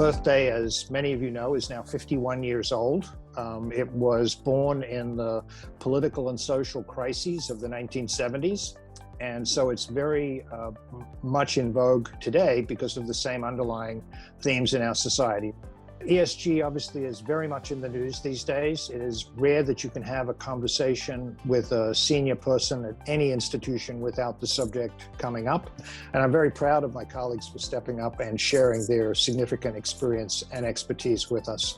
birthday, as many of you know, is now 51 years old. It was born in the political and social crises of the 1970s. And so it's very much in vogue today because of the same underlying themes in our society. ESG obviously is very much in the news these days. It is rare that you can have a conversation with a senior person at any institution without the subject coming up. And I'm very proud of my colleagues for stepping up and sharing their significant experience and expertise with us.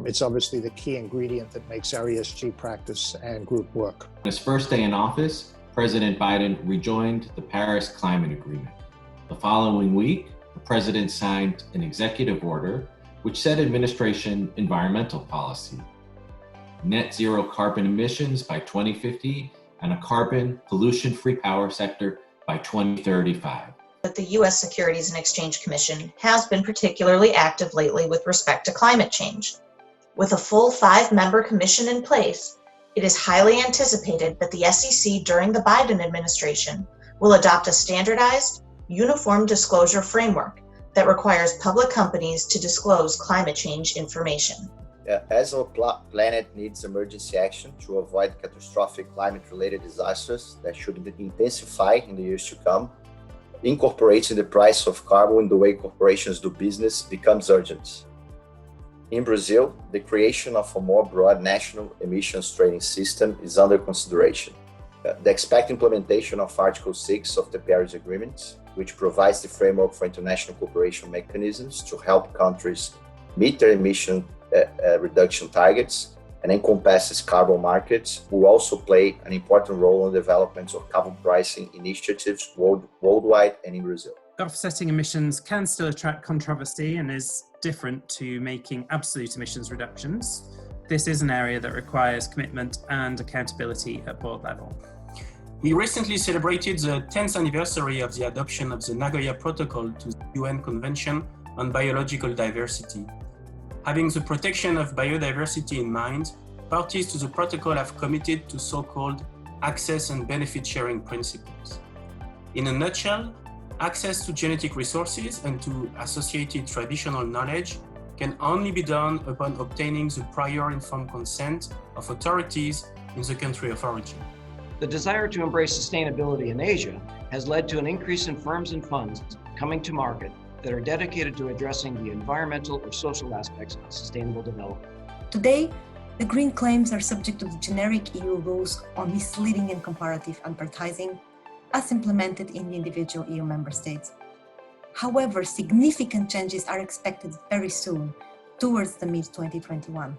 It's obviously the key ingredient that makes our ESG practice and group work. On his first day in office, President Biden rejoined the Paris Climate Agreement. The following week, the president signed an executive order which set administration environmental policy, net zero carbon emissions by 2050, and a carbon pollution-free power sector by 2035. But the U.S. Securities and Exchange Commission has been particularly active lately with respect to climate change. With a full 5-member commission in place, it is highly anticipated that the SEC during the Biden administration will adopt a standardized, uniform disclosure framework that requires public companies to disclose climate change information. As our planet needs emergency action to avoid catastrophic climate-related disasters that should intensify in the years to come, incorporating the price of carbon in the way corporations do business becomes urgent. In Brazil, the creation of a more broad national emissions trading system is under consideration. The expected implementation of Article 6 of the Paris Agreement, which provides the framework for international cooperation mechanisms to help countries meet their emission reduction targets and encompasses carbon markets, will also play an important role in the development of carbon pricing initiatives worldwide and in Brazil. Offsetting emissions can still attract controversy and is different to making absolute emissions reductions. This is an area that requires commitment and accountability at board level. We recently celebrated the 10th anniversary of the adoption of the Nagoya Protocol to the UN Convention on Biological Diversity. Having the protection of biodiversity in mind, parties to the protocol have committed to so-called access and benefit sharing principles. In a nutshell, access to genetic resources and to associated traditional knowledge can only be done upon obtaining the prior informed consent of authorities in the country of origin. The desire to embrace sustainability in Asia has led to an increase in firms and funds coming to market that are dedicated to addressing the environmental or social aspects of sustainable development. Today, the green claims are subject to the generic EU rules on misleading and comparative advertising, as implemented in the individual EU member states. However, significant changes are expected very soon, towards the mid-2021.